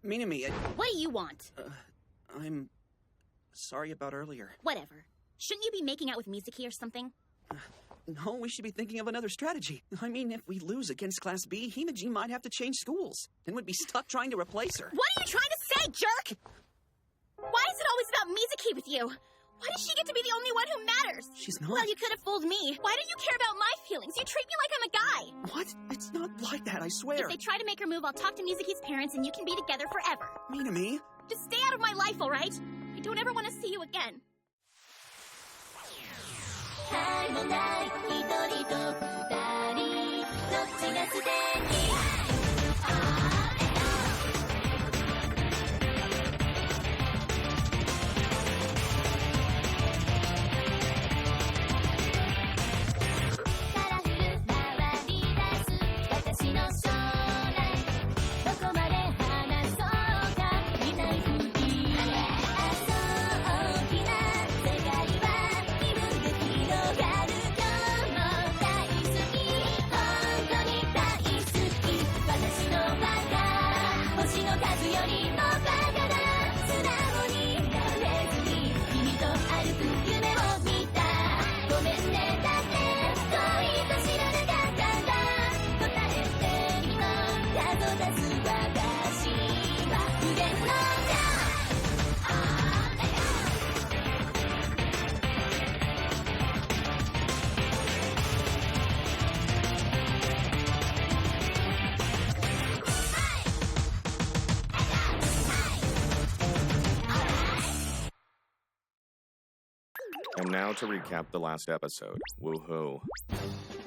Minami, What do you want? I'm sorry about earlier. Whatever. Shouldn't you be making out with Mizuki or something? No, we should be thinking of another strategy. I mean, if we lose against Class B, Himeji might have to change schools, and would be stuck trying to replace her. What are you trying to say, jerk? Why is it always about Mizuki with you? Why does she get to be the only one who matters? She's not. Well, you could have fooled me. Why don't you care about my feelings? You treat me like I'm a guy. What? It's not like that, I swear. If they try to make her move, I'll talk to Mizuki's parents and you can be together forever. Minami? Just stay out of my life, all right? I don't ever want to see you again. 愛もない一人と二人どっちが素敵カラフル回り出す私の将来どこまで話そうか見ないふり大きな世界は気分で広がる今日も大好き本当に大好き私のバカ星の数よりもバカだ素直になれずに君と歩く夢を見たごめんねだって恋と知らなかったんだ答えてみろ謎出す私は無限のじゃAnd now to recap the last episode. Woohoo.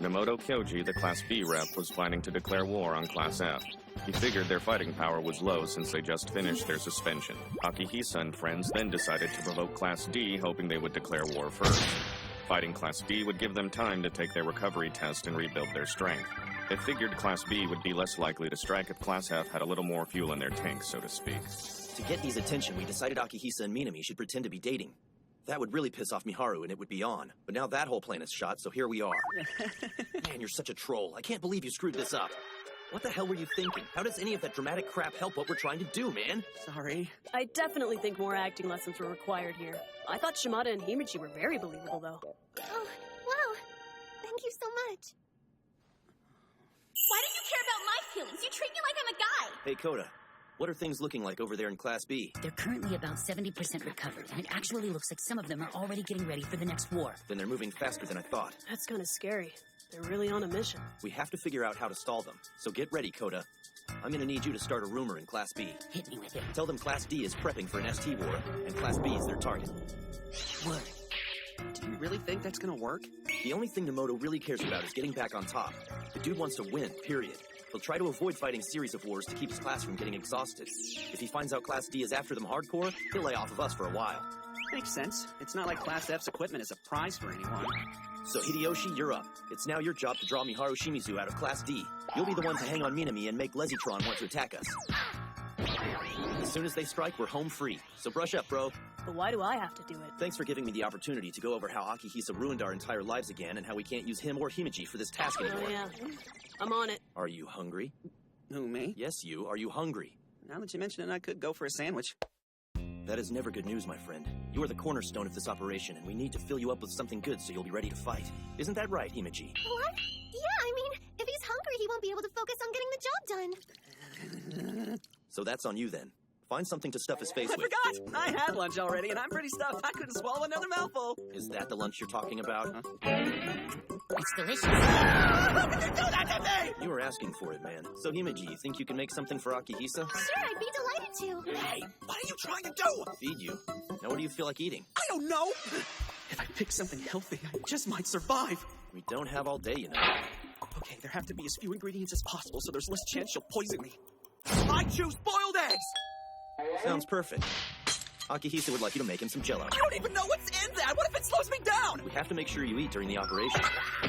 Nomoto Kyoji, the Class B rep, was planning to declare war on Class F. He figured their fighting power was low since they just finished their suspension. Akihisa and friends then decided to provoke Class D, hoping they would declare war first. Fighting Class D would give them time to take their recovery test and rebuild their strength. They figured Class B would be less likely to strike if Class F had a little more fuel in their tank, so to speak. To get Dee's attention, we decided Akihisa and Minami should pretend to be dating. That would really piss off Miharu and it would be on. But now that whole plan is shot, so here we are. Man, you're such a troll. I can't believe you screwed this up. What the hell were you thinking? How does any of that dramatic crap help what we're trying to do, man? Sorry. I definitely think more acting lessons were required here. I thought Shimada and Himeji were very believable, though. Oh, wow. Thank you so much. Why do you care about my feelings? You treat me like I'm a guy. Hey, Koda, what are things looking like over there in Class B? They're currently about 70% recovered, and it actually looks like some of them are already getting ready for the next war. Then they're moving faster than I thought. That's kind of scary. They're really on a mission. We have to figure out how to stall them. So get ready, Koda. I'm gonna need you to start a rumor in Class B. Hit me with it. Tell them Class D is prepping for an ST war, and Class B is their target. Word. Do you really think that's gonna work? The only thing Nomoto really cares about is getting back on top. The dude wants to win, period. He'll try to avoid fighting series of wars to keep his class from getting exhausted. If he finds out Class D is after them hardcore, he'll lay off of us for a while. Makes sense. It's not like Class F's equipment is a prize for anyone. So Hideyoshi, you're up. It's now your job to draw Miharu Shimizu out of Class D. You'll be the one to hang on Minami and make Lesitron want to attack us. As soon as they strike, we're home free. So brush up, bro. But why do I have to do it? Thanks for giving me the opportunity to go over how Akihisa ruined our entire lives again and how we can't use him or Himeji for this task anymore. Oh, yeah. I'm on it. Are you hungry? Who, me? Yes, you. Are you hungry? Now that you mention it, I could go for a sandwich. That is never good news, my friend. You are the cornerstone of this operation, and we need to fill you up with something good so you'll be ready to fight. Isn't that right, Himeji? What? Yeah, I mean, if he's hungry, he won't be able to focus on getting the job done. So that's on you then. Find something to stuff his face I with. forgot! I had lunch already, and I'm pretty stuffed. I couldn't swallow another mouthful. Is that the lunch you're talking about? It's delicious. How can you do that to me? You were asking for it, man. So Himeji, you think you can make something for Akihisa? Sure, I'd be delighted to. Hey, what are you trying to do? Feed you. Now what do you feel like eating? I don't know. If I pick something healthy, I just might survive. We don't have all day, you know. Okay, there have to be as few ingredients as possible so there's less chance she'll poison me. I choose boiled eggs! Sounds perfect. Akihisa would like you to make him some jello. I don't even know what's in that! What if it slows me down? We have to make sure you eat during the operation.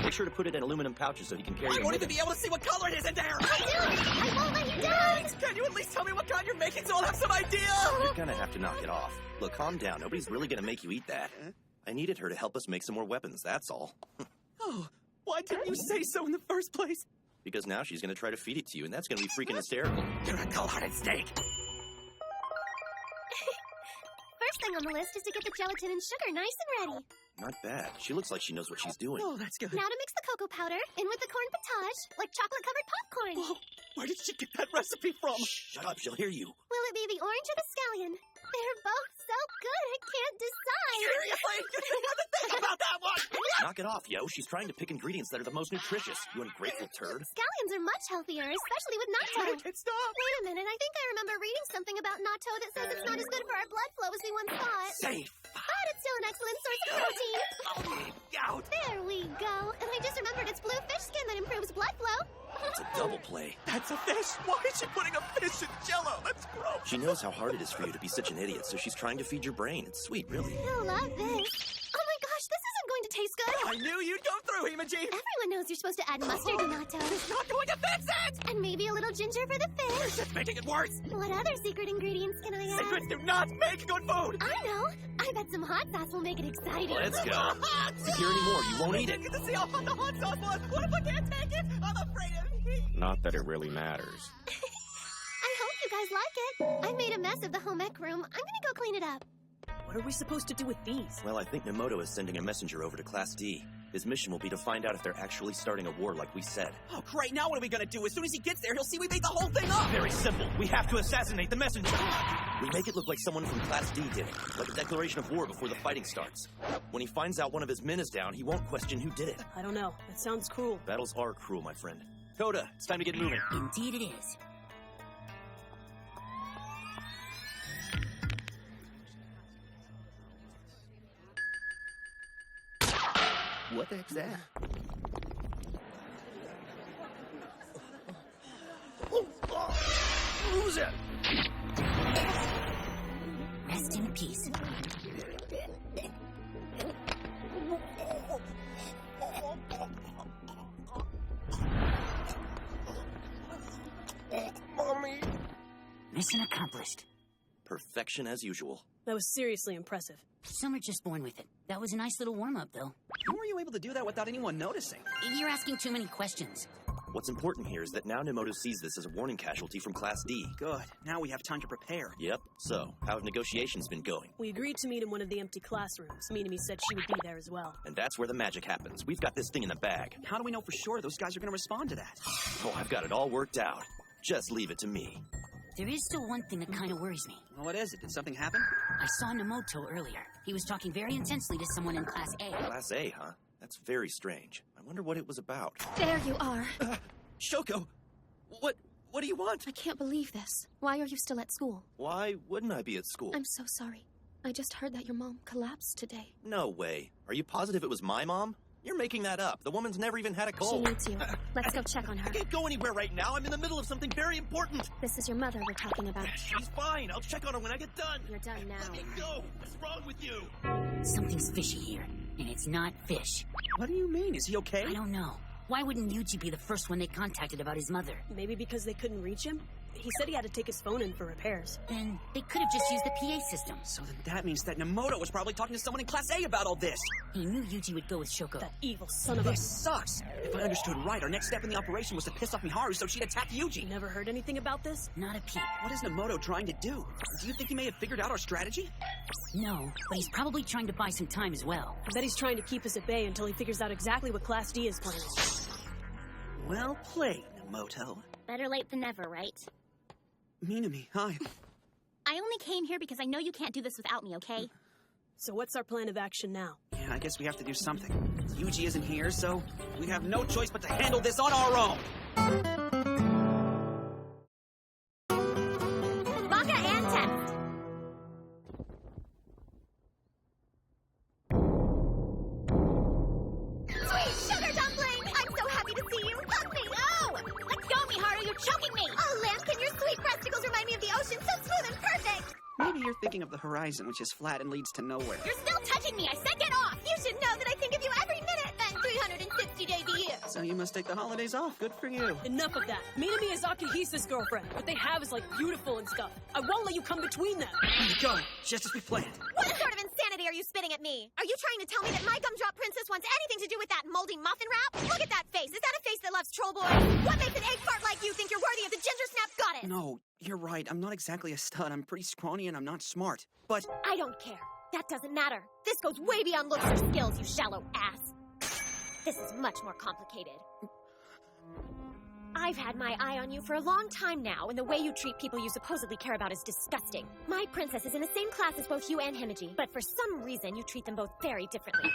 Make sure to put it in aluminum pouches so he can carry I it won't with even him. be able to see what color it is in there! I'll do it! I won't let you down! Can you at least tell me what kind you're making so I'll have some idea? You're gonna have to knock it off. Look, calm down. Nobody's really gonna make you eat that. I needed her to help us make some more weapons, that's all. Oh, why didn't you say so in the first place? Because now she's gonna try to feed it to you, and that's gonna be freaking hysterical. You're a cold-hearted snake. thing on the list is to get the gelatin and sugar nice and ready. Not bad. She looks like she knows what she's doing. Oh, that's good. Now to mix the cocoa powder in with the corn potage, like chocolate-covered popcorn. Whoa, where did she get that recipe from? Shut up, she'll hear you. Will it be the orange or the scallion? They're both so good, I can't decide. Seriously? You didn't have to think about that one! Knock it off, yo. She's trying to pick ingredients that are the most nutritious. You ungrateful turd. Scallions are much healthier, especially with natto. Stop! Wait a minute, I think I remember reading something about natto that says it's not as good for our blood flow as we once thought. Safe. But it's still an excellent source of protein. Out. There we go. And I just remembered it's blue fish skin that improves blood flow. It's a double play. That's a fish! Why is she putting a fish in Jell-O? That's gross! She knows how hard it is for you to be such an idiot, so she's trying to feed your brain. It's sweet, really. You'll love this. Oh my gosh, this isn't going to taste good. I knew you'd go through, Himajin! Everyone knows you're supposed to add mustard to natto. It's not going to fix it! And maybe a little ginger for the fish. It's making it worse! What other secret ingredients can I add? Secrets do not make good food! I know. I bet some hot sauce will make it exciting. Let's go. If you hear any more, you won't eat I it. get to see how hot the hot sauce was! What if I can't take it? I'm afraid of heat! Not that it really matters. I hope you guys like it. I made a mess of the home ec room. I'm gonna go clean it up. What are we supposed to do with these? Well, I think Nemoto is sending a messenger over to Class D. His mission will be to find out if they're actually starting a war like we said. Oh, great. Now what are we gonna do? As soon as he gets there, he'll see we made the whole thing up! Very simple. We have to assassinate the messenger. We make it look like someone from Class D did it, like a declaration of war before the fighting starts. When he finds out one of his men is down, he won't question who did it. I don't know. That sounds cruel. Battles are cruel, my friend. Coda, it's time to get moving. Indeed it is. What the heck's that? Who's it? Rest in peace. Mommy. Mission accomplished. Perfection as usual. That was seriously impressive. Some are just born with it. That was a nice little warm-up, though. How were you able to do that without anyone noticing? You're asking too many questions. What's important here is that now Nemoto sees this as a warning casualty from Class D. Good. Now we have time to prepare. Yep. So, how have negotiations been going? We agreed to meet in one of the empty classrooms. Minami said she would be there as well. And that's where the magic happens. We've got this thing in the bag. How do we know for sure those guys are gonna respond to that? Oh, I've got it all worked out. Just leave it to me. There is still one thing that kind of worries me. Well, what is it? Did something happen? I saw Nemoto earlier. He was talking very intensely to someone in Class A. Class A, huh? That's very strange. I wonder what it was about. There you are. Shoko! What do you want? I can't believe this. Why are you still at school? Why wouldn't I be at school? I'm so sorry. I just heard that your mom collapsed today. No way. Are you positive it was my mom? You're making that up. The woman's never even had a She cold. needs you. Let's go check on her. I can't go anywhere right now. I'm in the middle of something very important. This is your mother we're talking about. She's fine. I'll check on her when I get done. You're done now. Let me go. What's wrong with you? Something's fishy here, and it's not fish. What do you mean? Is he okay? I don't know. Why wouldn't Yuji be the first one they contacted about his mother? Maybe because they couldn't reach him? He said he had to take his phone in for repairs. Then they could have just used the PA system. So then that means that Nemoto was probably talking to someone in Class A about all this. He knew Yuji would go with Shoko. That evil son of a... This sucks. If I understood right, our next step in the operation was to piss off Miharu so she'd attack Yuji. Never heard anything about this? Not a peep. What is Nemoto trying to do? Do you think he may have figured out our strategy? No, but he's probably trying to buy some time as well. I bet he's trying to keep us at bay until he figures out exactly what Class D is planning. Well played, Nemoto. Better late than never, right? Minami, hi. I only came here because I know you can't do this without me, okay? So what's our plan of action now? Yeah, I guess we have to do something. Yuji isn't here, so we have no choice but to handle this on our own. Baka and test. Sweet sugar dumpling! I'm so happy to see you. Hug me! Oh! Let go, Miharu! You're choking me! Oh, Lambkin, your sweet breasticles remind me of the ocean, so smooth and perfect! Maybe you're thinking of the horizon, which is flat and leads to nowhere. You're still touching me! I said get off! You should know that I think of you every minute and 360 days a year! So you must take the holidays off. Good for you. Enough of that. Minami is Akihisa's girlfriend. What they have is, like, beautiful and stuff. I won't let you come between them. Go, just as we planned. What sort of insanity are you spitting at me? Are you trying to tell me that my gumdrop princess wants anything to do with that moldy muffin wrap? Look at that face! Is that a face that loves troll boys? What makes an egg fart like you think you're worthy of the ginger snap goddess? No, you're right. I'm not exactly a stud. I'm pretty scrawny and I'm not smart. But I don't care. That doesn't matter. This goes way beyond looks or skills, you shallow ass. This is much more complicated. I've had my eye on you for a long time now, and the way you treat people you supposedly care about is disgusting. My princess is in the same class as both you and Himiji, but for some reason you treat them both very differently.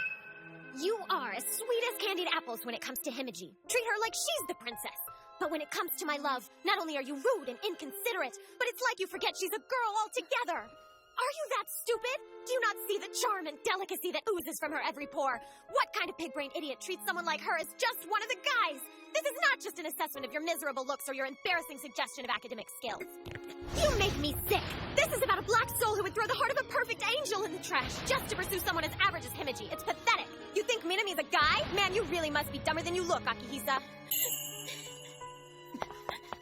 You are as sweet as candied apples when it comes to Himiji. Treat her like she's the princess. But when it comes to my love, not only are you rude and inconsiderate, but it's like you forget she's a girl altogether. Are you that stupid? Do you not see the charm and delicacy that oozes from her every pore? What kind of pig-brained idiot treats someone like her as just one of the guys? This is not just an assessment of your miserable looks or your embarrassing suggestion of academic skills. You make me sick. This is about a black soul who would throw the heart of a perfect angel in the trash just to pursue someone as average as Himiji. It's pathetic. You think Minami's a guy? Man, you really must be dumber than you look, Akihisa.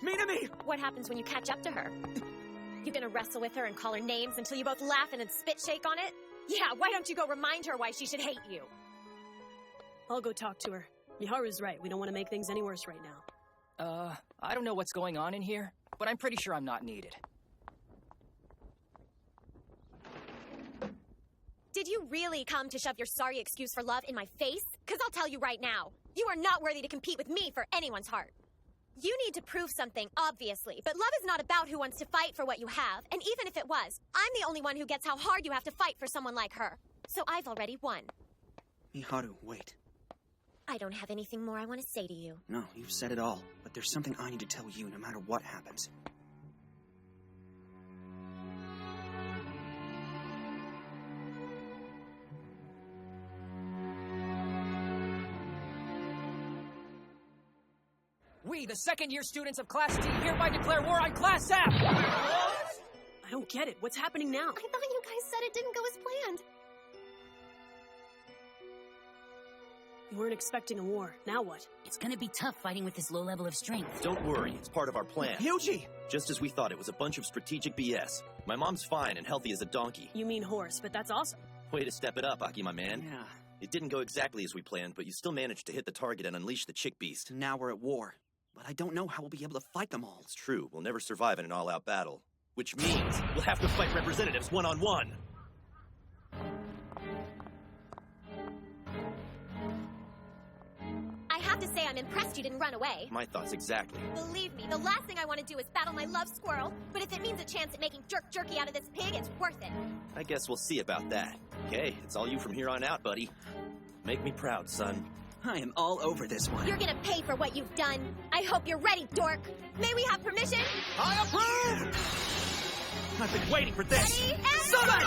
Minami! What happens when you catch up to her? You gonna wrestle with her and call her names until you both laugh and then spit shake on it? Yeah, why don't you go remind her why she should hate you? I'll go talk to her. Miharu's right. We don't want to make things any worse right now. I don't know what's going on in here, but I'm pretty sure I'm not needed. Did you really come to shove your sorry excuse for love in my face? 'Cause I'll tell you right now, you are not worthy to compete with me for anyone's heart. You need to prove something, obviously, but love is not about who wants to fight for what you have, and even if it was, I'm the only one who gets how hard you have to fight for someone like her. So I've already won. Miharu, wait. I don't have anything more I want to say to you. No, you've said it all, but there's something I need to tell you no matter what happens. We, the second-year students of Class D, hereby declare war on Class F! I don't get it. What's happening now? I thought you guys said it didn't go as planned. We weren't expecting a war. Now what? It's gonna be tough fighting with this low level of strength. Don't worry, it's part of our plan. Hyuji! Just as we thought, it was a bunch of strategic BS. My mom's fine and healthy as a donkey. You mean horse, but that's awesome. Way to step it up, Aki, my man. Yeah. It didn't go exactly as we planned, but you still managed to hit the target and unleash the chick beast. Now we're at war, but I don't know how we'll be able to fight them all. It's true, we'll never survive in an all-out battle. Which means we'll have to fight representatives one-on-one. I have to say I'm impressed you didn't run away. My thoughts exactly. Believe me, the last thing I want to do is battle my love squirrel, but if it means a chance at making jerk jerky out of this pig, it's worth it. I guess we'll see about that. Okay, it's all you from here on out, buddy. Make me proud, son. I am all over this one. You're gonna pay for what you've done. I hope you're ready, dork. May we have permission? I approve! I've been waiting for this! Ready, and Summon!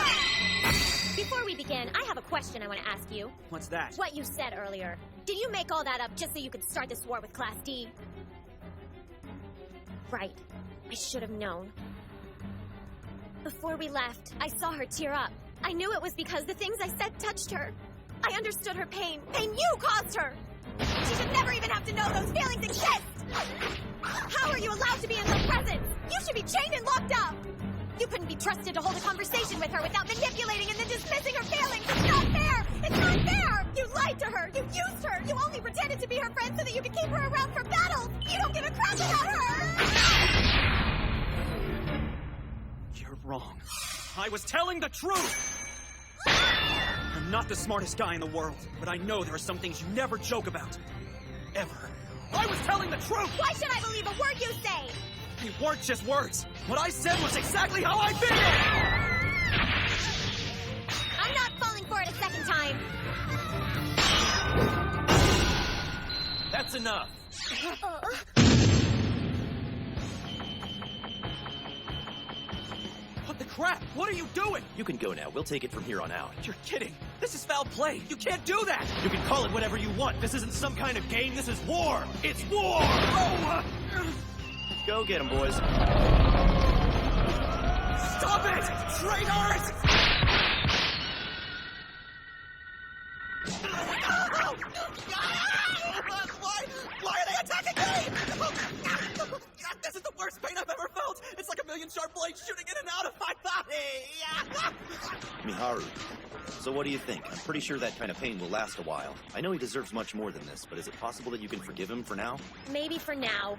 Before we begin, I have a question I want to ask you. What's that? What you said earlier. Did you make all that up just so you could start this war with Class D? Right. I should have known. Before we left, I saw her tear up. I knew it was because the things I said touched her. I understood her pain. Pain you caused her! She should never even have to know those feelings exist! How are you allowed to be in her presence? You should be chained and locked up! You couldn't be trusted to hold a conversation with her without manipulating and then dismissing her feelings! It's not fair! It's not fair! You lied to her! You used her! You only pretended to be her friend so that you could keep her around for battles! You don't give a crap about her! You're wrong. I was telling the truth! I'm not the smartest guy in the world, but I know there are some things you never joke about. Ever. I was telling the truth! Why should I believe a word you say? They weren't just words. What I said was exactly how I feel! I'm not falling for it a second time. That's enough! What the crap? What are you doing? You can go now. We'll take it from here on out. You're kidding. This is foul play. You can't do that! You can call it whatever you want. This isn't some kind of game. This is war. It's war! Oh! Go get 'em, boys. Stop it! Traitors! Why are they attacking me? This is the worst worst pain I've ever felt! It's like a million sharp blades shooting in and out of my body! Miharu, so what do you think? I'm pretty sure that kind of pain will last a while. I know he deserves much more than this, but is it possible that you can forgive him for now? Maybe for now.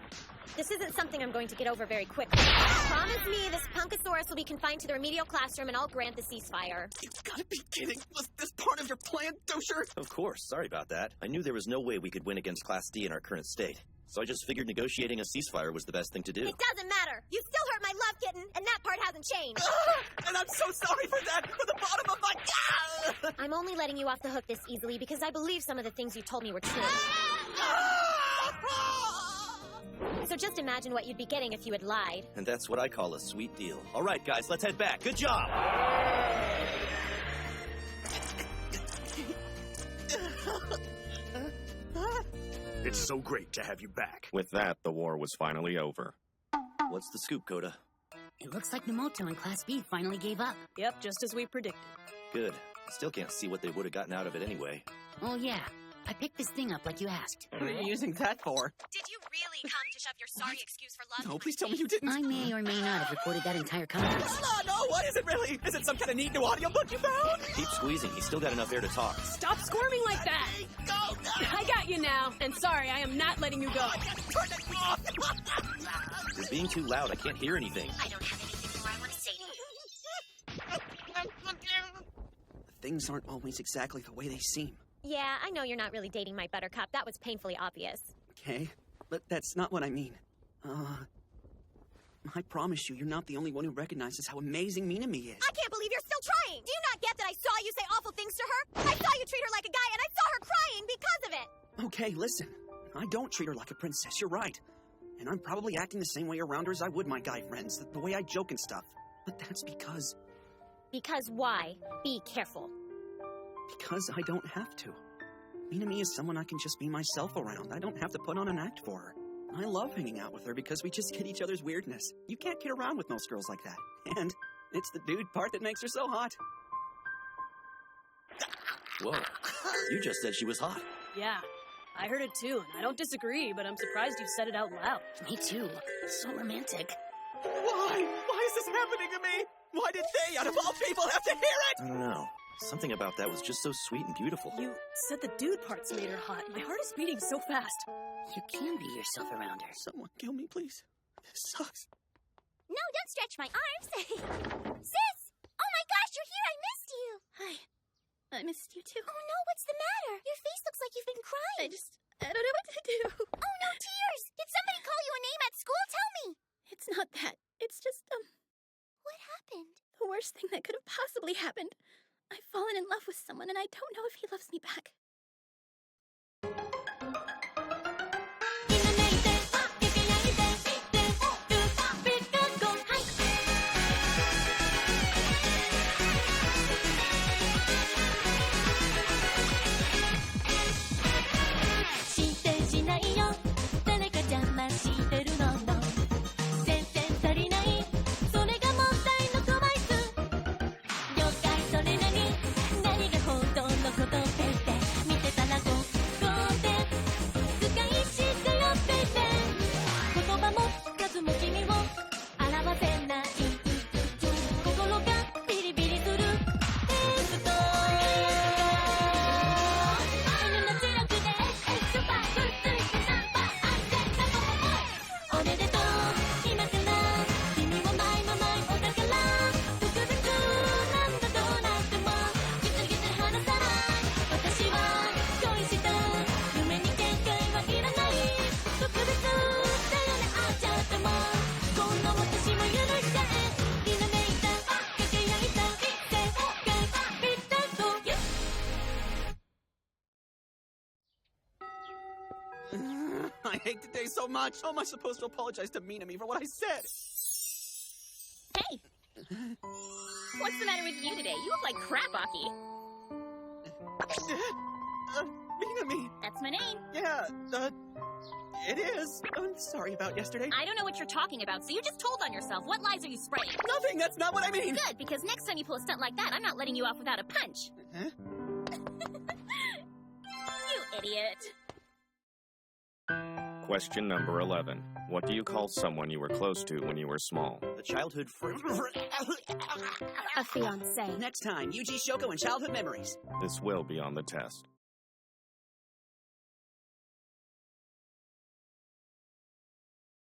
This isn't something I'm going to get over very quickly. Promise me this Punkosaurus will be confined to the remedial classroom and I'll grant the ceasefire. You gotta be kidding! Was this part of your plan, Dosher? Of course, sorry about that. I knew there was no way we could win against Class D in our current state. So I just figured negotiating a ceasefire was the best thing to do. It doesn't matter! You still hurt my love kitten, and that part hasn't changed. And I'm so sorry for that! From the bottom of my... I'm only letting you off the hook this easily because I believe some of the things you told me were true. So just imagine what you'd be getting if you had lied. And that's what I call a sweet deal. All right, guys, let's head back. Good job! It's so great to have you back. With that, the war was finally over. What's the scoop, Koda? It looks like Nomoto and Class B finally gave up. Yep, just as we predicted. Good. I still can't see what they would have gotten out of it anyway. Oh yeah, I picked this thing up like you asked. What are you using that for? Did you really come to shove your sorry excuse for love? No, please tell me you didn't. I may or may not have recorded that entire conversation. No, what is it really? Is it some kind of neat new audiobook you found? Keep squeezing. He's still got enough air to talk. Stop squirming like that! Go! I got you now, and sorry, I am not letting you go. Turn it off! You're being too loud. I can't hear anything. I don't have anything more I want to say to you. Things aren't always exactly the way they seem. Yeah, I know you're not really dating my buttercup. That was painfully obvious. Okay, but that's not what I mean. I promise you're not the only one who recognizes how amazing Minami is. I can't believe you're still trying! Do you not get that I saw you say awful things to her? I saw you treat her like a guy, and I saw her crying because of it! Okay, listen. I don't treat her like a princess, you're right. And I'm probably acting the same way around her as I would my guy friends, the way I joke and stuff. But that's because... Because why? Be careful. Because I don't have to. Minami is someone I can just be myself around. I don't have to put on an act for her. I love hanging out with her because we just get each other's weirdness. You can't get around with most girls like that. And it's the dude part that makes her so hot. Whoa. You just said she was hot. Yeah, I heard it too, and I don't disagree, but I'm surprised you said it out loud. Me too. So romantic. Why? Why is this happening to me? Why did they, out of all people, have to hear it? I don't know. Something about that was just so sweet and beautiful. You said the dude parts made her hot. My heart is beating so fast. You can be yourself around her. Someone kill me, please. This sucks. No, don't stretch my arms. Sis! Oh my gosh, you're here! I missed you! Hi. I missed you too. Oh no, what's the matter? Your face looks like you've been crying. I don't know what to do. Oh no, tears! Did somebody call you a name at school? Tell me! It's not that. It's just, What happened? the worst thing that could have possibly happened. I've fallen in love with someone and I don't know if he loves me back. I hate today so much. How am I supposed to apologize to Minami for what I said? Hey! What's the matter with you today? You look like crap, Aki. Minami. That's my name. Yeah, it is. I'm sorry about yesterday. I don't know what you're talking about, so you just told on yourself. What lies are you spreading? Nothing, that's not what I mean. Good, because next time you pull a stunt like that, I'm not letting you off without a punch. Huh? You idiot. Question number 11. What do you call someone you were close to when you were small? A childhood friend. A fiancé. Next time, Yuji Shoko and childhood memories. This will be on the test.